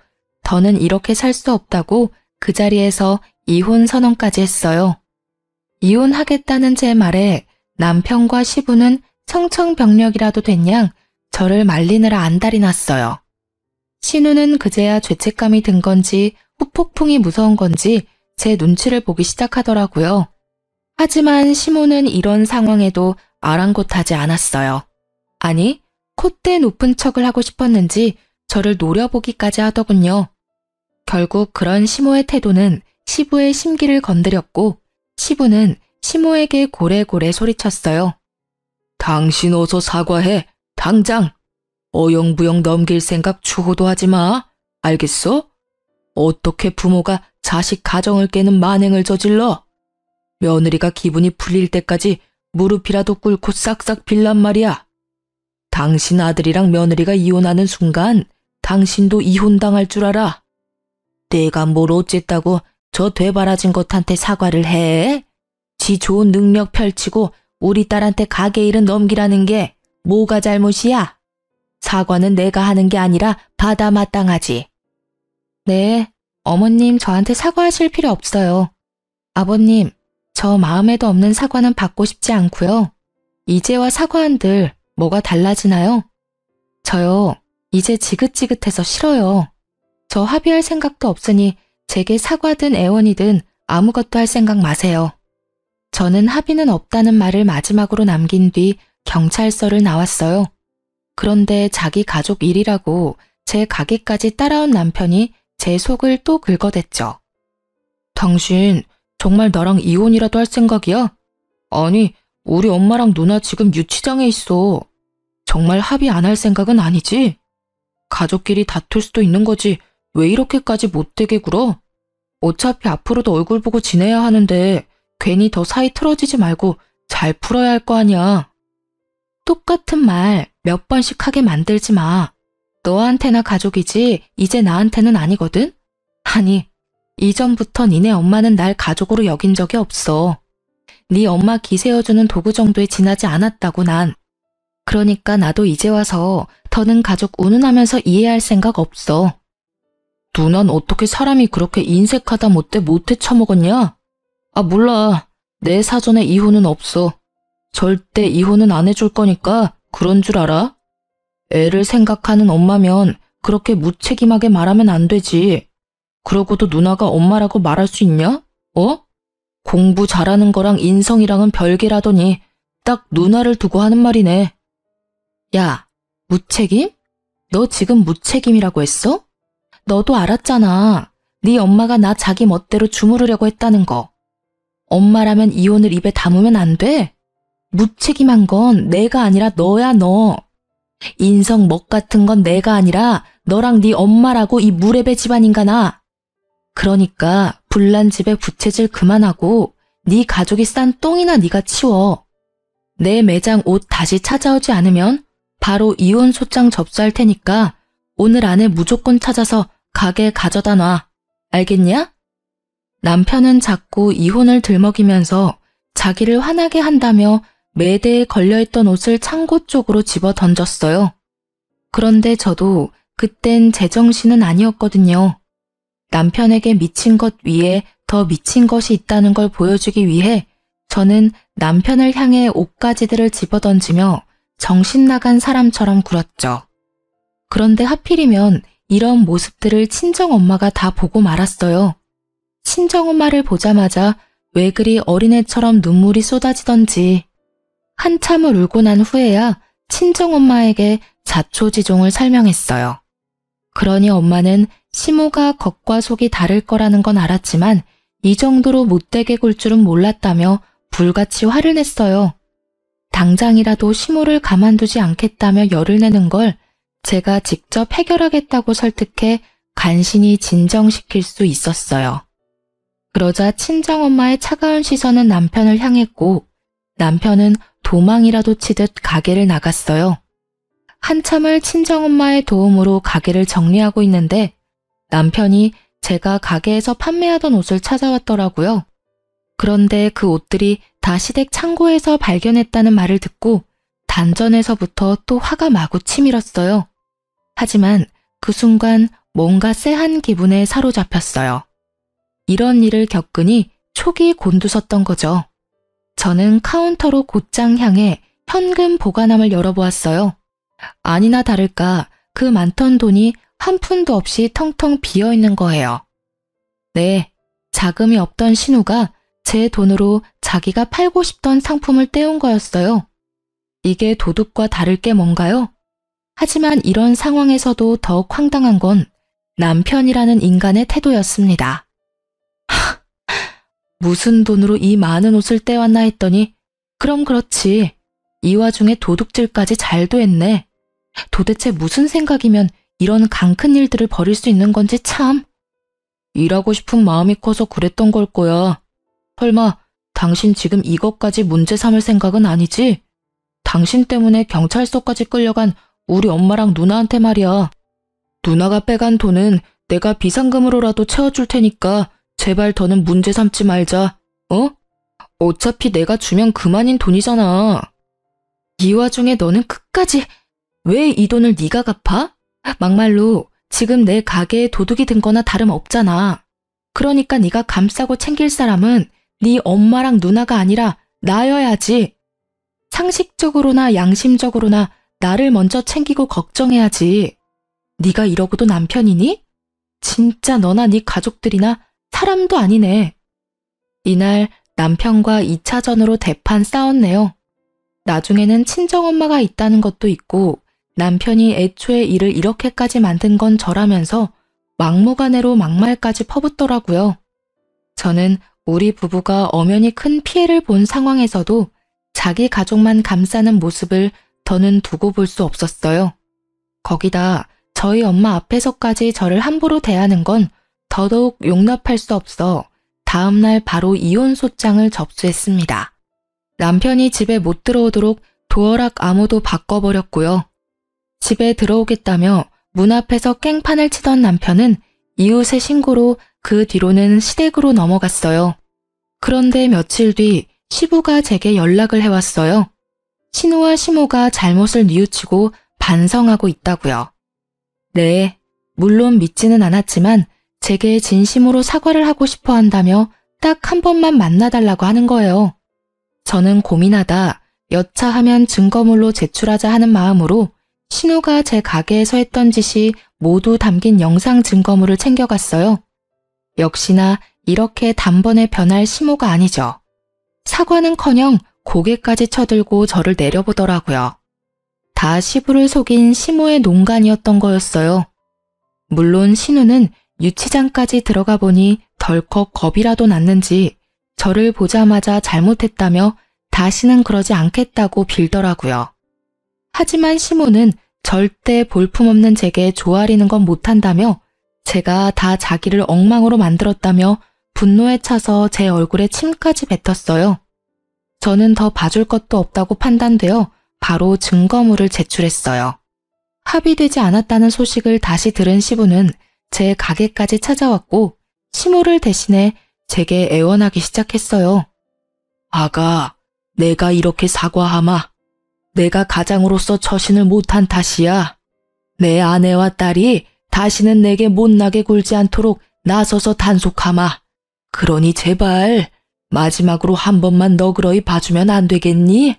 더는 이렇게 살 수 없다고 그 자리에서 이혼 선언까지 했어요. 이혼하겠다는 제 말에 남편과 시부는 청천벽력이라도 된 양 저를 말리느라 안달이 났어요. 신우는 그제야 죄책감이 든 건지 후폭풍이 무서운 건지 제 눈치를 보기 시작하더라고요. 하지만 시모는 이런 상황에도 아랑곳하지 않았어요. 아니, 콧대 높은 척을 하고 싶었는지 저를 노려보기까지 하더군요. 결국 그런 시모의 태도는 시부의 심기를 건드렸고 시부는 시모에게 고래고래 소리쳤어요. 당신 어서 사과해, 당장. 어영부영 넘길 생각 추호도 하지 마. 알겠어? 어떻게 부모가 자식 가정을 깨는 만행을 저질러? 며느리가 기분이 풀릴 때까지 무릎이라도 꿇고 싹싹 빌란 말이야. 당신 아들이랑 며느리가 이혼하는 순간 당신도 이혼당할 줄 알아. 내가 뭘 어쨌다고 저 되바라진 것한테 사과를 해? 지 좋은 능력 펼치고 우리 딸한테 가게 일은 넘기라는 게 뭐가 잘못이야? 사과는 내가 하는 게 아니라 받아 마땅하지. 네, 어머님 저한테 사과하실 필요 없어요. 아버님, 저 마음에도 없는 사과는 받고 싶지 않고요. 이제와 사과한들 뭐가 달라지나요? 저요, 이제 지긋지긋해서 싫어요. 저 합의할 생각도 없으니 제게 사과든 애원이든 아무것도 할 생각 마세요. 저는 합의는 없다는 말을 마지막으로 남긴 뒤 경찰서를 나왔어요. 그런데 자기 가족 일이라고 제 가게까지 따라온 남편이 제 속을 또 긁어댔죠. 당신 정말 나랑 이혼이라도 할 생각이야? 아니, 우리 엄마랑 누나 지금 유치장에 있어. 정말 합의 안 할 생각은 아니지? 가족끼리 다툴 수도 있는 거지. 왜 이렇게까지 못되게 굴어? 어차피 앞으로도 얼굴 보고 지내야 하는데 괜히 더 사이 틀어지지 말고 잘 풀어야 할 거 아니야. 똑같은 말 몇 번씩 하게 만들지 마. 너한테나 가족이지 이제 나한테는 아니거든? 아니, 이전부터 니네 엄마는 날 가족으로 여긴 적이 없어. 네 엄마 기세어주는 도구 정도에 지나지 않았다고 난. 그러니까 나도 이제 와서 더는 가족 운운하면서 이해할 생각 없어. 누난 어떻게 사람이 그렇게 인색하다 못해 못해 처먹었냐? 아, 몰라. 내 사전에 이혼은 없어. 절대 이혼은 안 해줄 거니까 그런 줄 알아? 애를 생각하는 엄마면 그렇게 무책임하게 말하면 안 되지. 그러고도 누나가 엄마라고 말할 수 있냐? 어? 공부 잘하는 거랑 인성이랑은 별개라더니 딱 누나를 두고 하는 말이네. 야, 무책임? 너 지금 무책임이라고 했어? 너도 알았잖아. 네 엄마가 나 자기 멋대로 주무르려고 했다는 거. 엄마라면 이혼을 입에 담으면 안 돼? 무책임한 건 내가 아니라 너야, 너. 인성 먹 같은 건 내가 아니라 너랑 네 엄마라고 이 무례배 집안인가나. 그러니까 불난 집에 부채질 그만하고 네 가족이 싼 똥이나 네가 치워. 내 매장 옷 다시 찾아오지 않으면 바로 이혼 소장 접수할 테니까 오늘 안에 무조건 찾아서 가게에 가져다 놔. 알겠냐? 남편은 자꾸 이혼을 들먹이면서 자기를 화나게 한다며 매대에 걸려있던 옷을 창고 쪽으로 집어 던졌어요. 그런데 저도 그땐 제정신은 아니었거든요. 남편에게 미친 것 위에 더 미친 것이 있다는 걸 보여주기 위해 저는 남편을 향해 옷가지들을 집어 던지며 정신 나간 사람처럼 굴었죠. 그런데 하필이면 이런 모습들을 친정엄마가 다 보고 말았어요. 친정엄마를 보자마자 왜 그리 어린애처럼 눈물이 쏟아지던지. 한참을 울고 난 후에야 친정엄마에게 자초지종을 설명했어요. 그러니 엄마는 시모가 겉과 속이 다를 거라는 건 알았지만 이 정도로 못되게 굴 줄은 몰랐다며 불같이 화를 냈어요. 당장이라도 시모를 가만두지 않겠다며 열을 내는 걸 제가 직접 해결하겠다고 설득해 간신히 진정시킬 수 있었어요. 그러자 친정엄마의 차가운 시선은 남편을 향했고 남편은 도망이라도 치듯 가게를 나갔어요. 한참을 친정엄마의 도움으로 가게를 정리하고 있는데 남편이 제가 가게에서 판매하던 옷을 찾아왔더라고요. 그런데 그 옷들이 다 시댁 창고에서 발견했다는 말을 듣고 단전에서부터 또 화가 마구 치밀었어요. 하지만 그 순간 뭔가 쎄한 기분에 사로잡혔어요. 이런 일을 겪으니 촉이 곤두섰던 거죠. 저는 카운터로 곧장 향해 현금 보관함을 열어보았어요. 아니나 다를까 그 많던 돈이 한 푼도 없이 텅텅 비어있는 거예요. 네, 자금이 없던 신우가 제 돈으로 자기가 팔고 싶던 상품을 떼온 거였어요. 이게 도둑과 다를 게 뭔가요? 하지만 이런 상황에서도 더욱 황당한 건 남편이라는 인간의 태도였습니다. 무슨 돈으로 이 많은 옷을 떼왔나 했더니 그럼 그렇지. 이 와중에 도둑질까지 잘도 했네. 도대체 무슨 생각이면 이런 강큰 일들을 벌일 수 있는 건지 참. 일하고 싶은 마음이 커서 그랬던 걸 거야. 설마 당신 지금 이것까지 문제 삼을 생각은 아니지? 당신 때문에 경찰서까지 끌려간 우리 엄마랑 누나한테 말이야. 누나가 빼간 돈은 내가 비상금으로라도 채워줄 테니까 제발 더는 문제 삼지 말자. 어? 어차피 내가 주면 그만인 돈이잖아. 이 와중에 너는 끝까지 왜 이 돈을 네가 갚아? 막말로 지금 내 가게에 도둑이 든 거나 다름없잖아. 그러니까 네가 감싸고 챙길 사람은 네 엄마랑 누나가 아니라 나여야지. 상식적으로나 양심적으로나 나를 먼저 챙기고 걱정해야지. 네가 이러고도 남편이니? 진짜 너나 네 가족들이나 사람도 아니네. 이날 남편과 2차전으로 대판 싸웠네요. 나중에는 친정엄마가 있다는 것도 있고 남편이 애초에 일을 이렇게까지 만든 건 저라면서 막무가내로 막말까지 퍼붓더라고요. 저는 우리 부부가 엄연히 큰 피해를 본 상황에서도 자기 가족만 감싸는 모습을 더는 두고 볼 수 없었어요. 거기다 저희 엄마 앞에서까지 저를 함부로 대하는 건 더더욱 용납할 수 없어 다음날 바로 이혼 소장을 접수했습니다. 남편이 집에 못 들어오도록 도어락 암호도 바꿔버렸고요. 집에 들어오겠다며 문 앞에서 깽판을 치던 남편은 이웃의 신고로 그 뒤로는 시댁으로 넘어갔어요. 그런데 며칠 뒤 시부가 제게 연락을 해왔어요. 신우와 시모가 잘못을 뉘우치고 반성하고 있다고요. 네, 물론 믿지는 않았지만 제게 진심으로 사과를 하고 싶어 한다며 딱 한 번만 만나달라고 하는 거예요. 저는 고민하다 여차하면 증거물로 제출하자 하는 마음으로 신우가 제 가게에서 했던 짓이 모두 담긴 영상 증거물을 챙겨갔어요. 역시나 이렇게 단번에 변할 시모가 아니죠. 사과는커녕 고개까지 쳐들고 저를 내려보더라고요. 다 시부를 속인 시모의 농간이었던 거였어요. 물론 신우는 유치장까지 들어가 보니 덜컥 겁이라도 났는지 저를 보자마자 잘못했다며 다시는 그러지 않겠다고 빌더라고요. 하지만 시모는 절대 볼품없는 제게 조아리는 건 못한다며 제가 다 자기를 엉망으로 만들었다며 분노에 차서 제 얼굴에 침까지 뱉었어요. 저는 더 봐줄 것도 없다고 판단되어 바로 증거물을 제출했어요. 합의되지 않았다는 소식을 다시 들은 시부는 제 가게까지 찾아왔고 시모를 대신해 제게 애원하기 시작했어요. 아가, 내가 이렇게 사과하마. 내가 가장으로서 처신을 못한 탓이야. 내 아내와 딸이 다시는 내게 못나게 굴지 않도록 나서서 단속하마. 그러니 제발 마지막으로 한 번만 너그러이 봐주면 안 되겠니?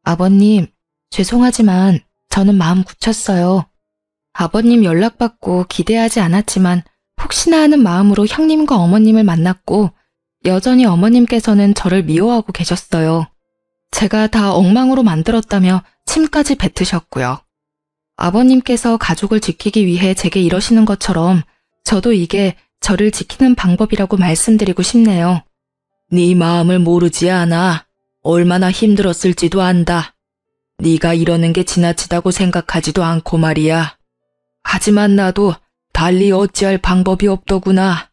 아버님, 죄송하지만 저는 마음 굳혔어요. 아버님 연락받고 기대하지 않았지만 혹시나 하는 마음으로 형님과 어머님을 만났고 여전히 어머님께서는 저를 미워하고 계셨어요. 제가 다 엉망으로 만들었다며 침까지 뱉으셨고요. 아버님께서 가족을 지키기 위해 제게 이러시는 것처럼 저도 이게 저를 지키는 방법이라고 말씀드리고 싶네요. 네 마음을 모르지 않아. 얼마나 힘들었을지도 안다. 네가 이러는 게 지나치다고 생각하지도 않고 말이야. 하지만 나도 달리 어찌할 방법이 없더구나.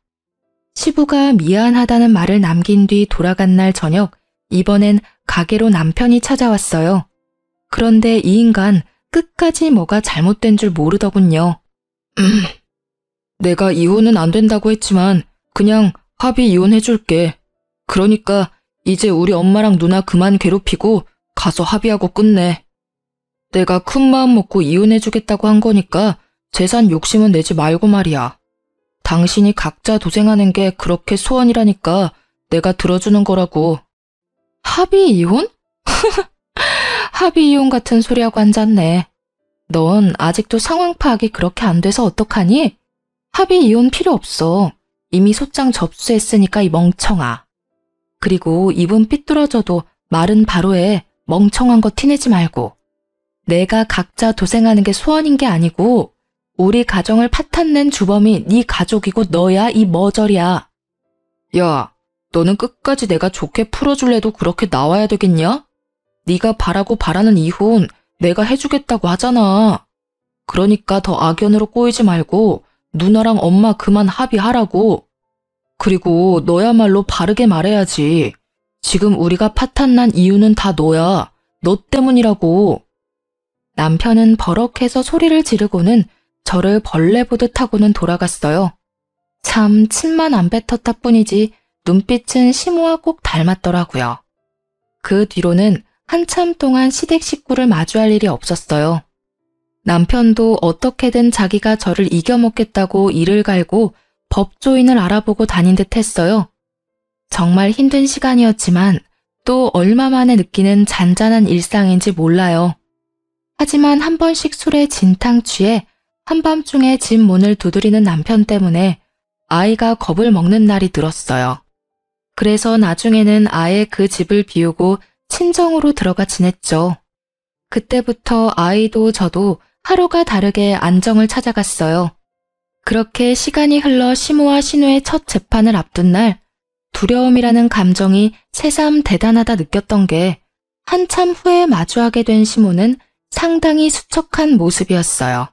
시부가 미안하다는 말을 남긴 뒤 돌아간 날 저녁, 이번엔 가게로 남편이 찾아왔어요. 그런데 이 인간 끝까지 뭐가 잘못된 줄 모르더군요. 내가 이혼은 안 된다고 했지만 그냥 합의 이혼해줄게. 그러니까 이제 우리 엄마랑 누나 그만 괴롭히고 가서 합의하고 끝내. 내가 큰 마음 먹고 이혼해주겠다고 한 거니까 재산 욕심은 내지 말고 말이야. 당신이 각자 도생하는 게 그렇게 소원이라니까 내가 들어주는 거라고. 합의 이혼? 합의 이혼 같은 소리하고 앉았네. 넌 아직도 상황 파악이 그렇게 안 돼서 어떡하니? 합의 이혼 필요 없어. 이미 소장 접수했으니까 이 멍청아. 그리고 입은 삐뚤어져도 말은 바로 해. 멍청한 거 티내지 말고. 내가 각자 도생하는 게 소원인 게 아니고 우리 가정을 파탄낸 주범이 네 가족이고 너야 이 머저리야. 야, 너는 끝까지 내가 좋게 풀어줄래도 그렇게 나와야 되겠냐? 네가 바라고 바라는 이혼 내가 해주겠다고 하잖아. 그러니까 더 악연으로 꼬이지 말고 누나랑 엄마 그만 합의하라고. 그리고 너야말로 바르게 말해야지. 지금 우리가 파탄난 이유는 다 너야. 너 때문이라고. 남편은 버럭해서 소리를 지르고는 저를 벌레 보듯 하고는 돌아갔어요. 참 침만 안 뱉었다 뿐이지 눈빛은 시모와 꼭 닮았더라고요. 그 뒤로는 한참 동안 시댁 식구를 마주할 일이 없었어요. 남편도 어떻게든 자기가 저를 이겨먹겠다고 이를 갈고 법조인을 알아보고 다닌 듯 했어요. 정말 힘든 시간이었지만 또 얼마 만에 느끼는 잔잔한 일상인지 몰라요. 하지만 한 번씩 술에 진탕 취해 한밤중에 집 문을 두드리는 남편 때문에 아이가 겁을 먹는 날이 들었어요. 그래서 나중에는 아예 그 집을 비우고 친정으로 들어가 지냈죠. 그때부터 아이도 저도 하루가 다르게 안정을 찾아갔어요. 그렇게 시간이 흘러 시모와 신우의 첫 재판을 앞둔 날 두려움이라는 감정이 새삼 대단하다 느꼈던 게 한참 후에 마주하게 된 시모는 상당히 수척한 모습이었어요.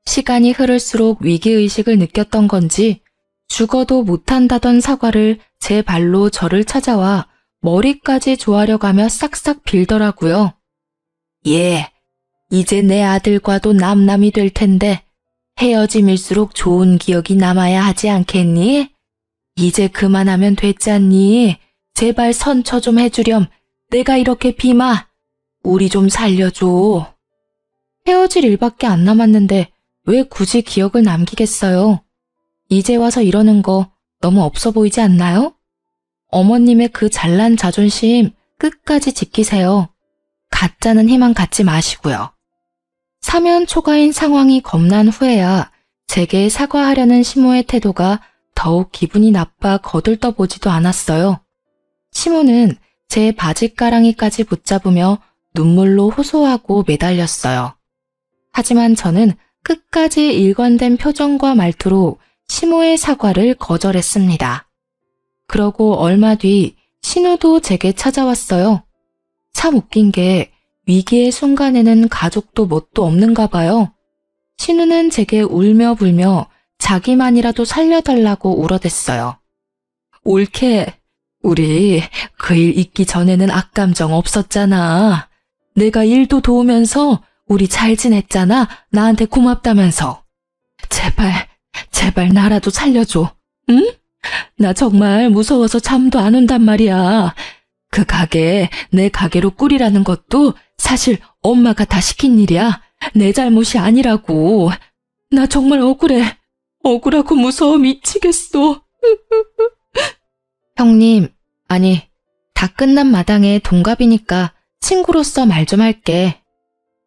시간이 흐를수록 위기의식을 느꼈던 건지 죽어도 못한다던 사과를 제 발로 저를 찾아와 머리까지 조아려가며 싹싹 빌더라고요. 예, 이제 내 아들과도 남남이 될 텐데 헤어짐일수록 좋은 기억이 남아야 하지 않겠니? 이제 그만하면 됐잖니? 제발 선처 좀 해주렴. 내가 이렇게 비마. 우리 좀 살려줘. 헤어질 일밖에 안 남았는데 왜 굳이 기억을 남기겠어요? 이제 와서 이러는 거 너무 없어 보이지 않나요? 어머님의 그 잘난 자존심 끝까지 지키세요. 가짜는 희망 갖지 마시고요. 사면 초가인 상황이 겁난 후에야 제게 사과하려는 시모의 태도가 더욱 기분이 나빠 거들떠보지도 않았어요. 시모는 제 바짓가랑이까지 붙잡으며 눈물로 호소하고 매달렸어요. 하지만 저는 끝까지 일관된 표정과 말투로 시모의 사과를 거절했습니다. 그러고 얼마 뒤 신우도 제게 찾아왔어요. 참 웃긴 게 위기의 순간에는 가족도 뭣도 없는가 봐요. 신우는 제게 울며 불며 자기만이라도 살려달라고 울어댔어요. 옳게, 우리 그 일 있기 전에는 악감정 없었잖아. 내가 일도 도우면서 우리 잘 지냈잖아. 나한테 고맙다면서. 제발 나라도 살려줘. 응? 나 정말 무서워서 잠도 안 온단 말이야. 그 가게 내 가게로 꾸리라는 것도 사실 엄마가 다 시킨 일이야. 내 잘못이 아니라고. 나 정말 억울해. 억울하고 무서워 미치겠어. 형님, 아니, 다 끝난 마당에 동갑이니까 친구로서 말 좀 할게.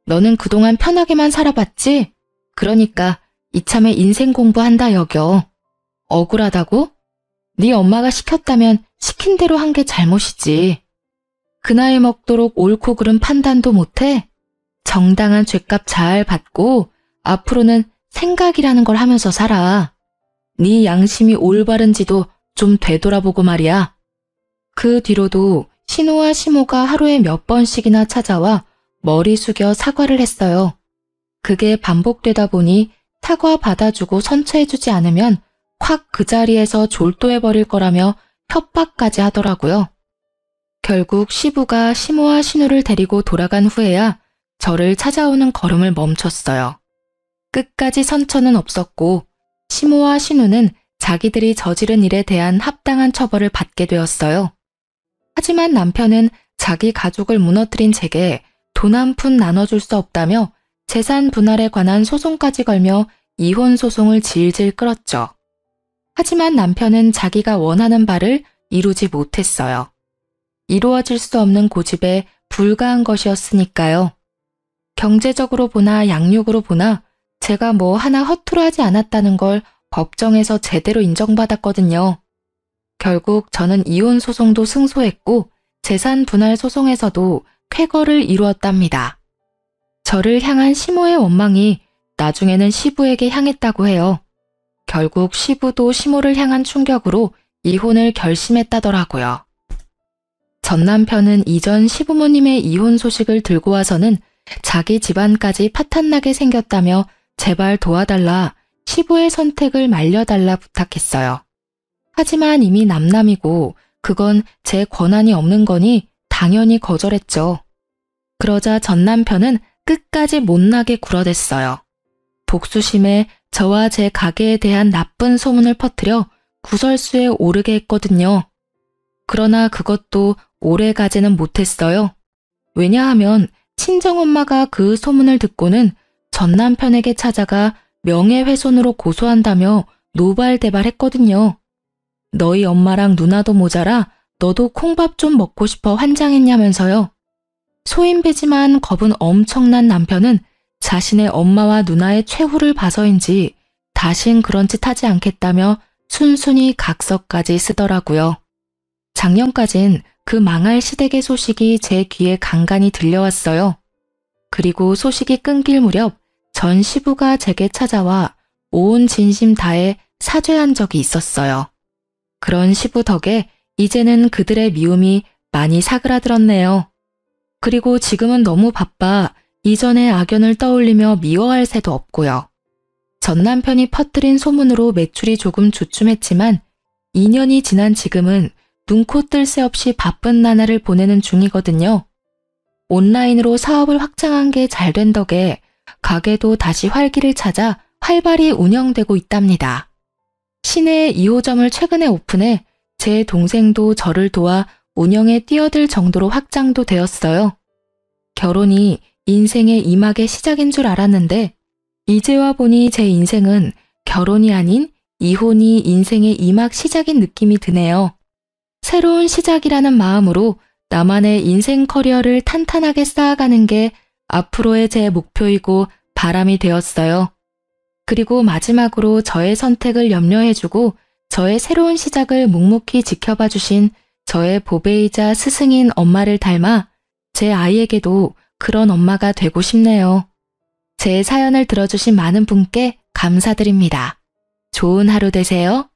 너는 그동안 편하게만 살아봤지? 그러니까 이참에 인생 공부한다 여겨. 억울하다고? 네 엄마가 시켰다면 시킨 대로 한 게 잘못이지. 그 나이 먹도록 옳고 그른 판단도 못해? 정당한 죗값 잘 받고 앞으로는 생각이라는 걸 하면서 살아. 네 양심이 올바른지도 좀 되돌아보고 말이야. 그 뒤로도 신우와 시모가 하루에 몇 번씩이나 찾아와 머리 숙여 사과를 했어요. 그게 반복되다 보니 사과 받아주고 선처해주지 않으면 확 그 자리에서 졸도해버릴 거라며 협박까지 하더라고요. 결국 시부가 시모와 신우를 데리고 돌아간 후에야 저를 찾아오는 걸음을 멈췄어요. 끝까지 선처는 없었고 시모와 신우는 자기들이 저지른 일에 대한 합당한 처벌을 받게 되었어요. 하지만 남편은 자기 가족을 무너뜨린 제게 돈 한 푼 나눠줄 수 없다며 재산 분할에 관한 소송까지 걸며 이혼 소송을 질질 끌었죠. 하지만 남편은 자기가 원하는 바를 이루지 못했어요. 이루어질 수 없는 고집에 불과한 것이었으니까요. 경제적으로 보나 양육으로 보나 제가 뭐 하나 허투루 하지 않았다는 걸 법정에서 제대로 인정받았거든요. 결국 저는 이혼 소송도 승소했고 재산 분할 소송에서도 쾌거를 이루었답니다. 저를 향한 시모의 원망이 나중에는 시부에게 향했다고 해요. 결국 시부도 시모를 향한 충격으로 이혼을 결심했다더라고요. 전 남편은 이전 시부모님의 이혼 소식을 들고 와서는 자기 집안까지 파탄나게 생겼다며 제발 도와달라 시부의 선택을 말려달라 부탁했어요. 하지만 이미 남남이고 그건 제 권한이 없는 거니 당연히 거절했죠. 그러자 전 남편은 끝까지 못나게 굴어댔어요. 복수심에 저와 제 가게에 대한 나쁜 소문을 퍼뜨려 구설수에 오르게 했거든요. 그러나 그것도 오래 가지는 못했어요. 왜냐하면 친정엄마가 그 소문을 듣고는 전 남편에게 찾아가 명예훼손으로 고소한다며 노발대발했거든요. 너희 엄마랑 누나도 모자라 너도 콩밥 좀 먹고 싶어 환장했냐면서요. 소인배지만 겁은 엄청난 남편은 자신의 엄마와 누나의 최후를 봐서인지 다신 그런 짓 하지 않겠다며 순순히 각서까지 쓰더라고요. 작년까진 그 망할 시댁의 소식이 제 귀에 간간히 들려왔어요. 그리고 소식이 끊길 무렵 전 시부가 제게 찾아와 온 진심 다해 사죄한 적이 있었어요. 그런 시부 덕에 이제는 그들의 미움이 많이 사그라들었네요. 그리고 지금은 너무 바빠 이전의 악연을 떠올리며 미워할 새도 없고요. 전 남편이 퍼뜨린 소문으로 매출이 조금 주춤했지만 2년이 지난 지금은 눈코 뜰 새 없이 바쁜 나날을 보내는 중이거든요. 온라인으로 사업을 확장한 게 잘 된 덕에 가게도 다시 활기를 찾아 활발히 운영되고 있답니다. 시내에 2호점을 최근에 오픈해 제 동생도 저를 도와 운영에 뛰어들 정도로 확장도 되었어요. 결혼이 인생의 이막의 시작인 줄 알았는데 이제 와 보니 제 인생은 결혼이 아닌 이혼이 인생의 이막 시작인 느낌이 드네요. 새로운 시작이라는 마음으로 나만의 인생 커리어를 탄탄하게 쌓아가는 게 앞으로의 제 목표이고 바람이 되었어요. 그리고 마지막으로 저의 선택을 염려해주고 저의 새로운 시작을 묵묵히 지켜봐 주신 저의 보배이자 스승인 엄마를 닮아 제 아이에게도 그런 엄마가 되고 싶네요. 제 사연을 들어주신 많은 분께 감사드립니다. 좋은 하루 되세요.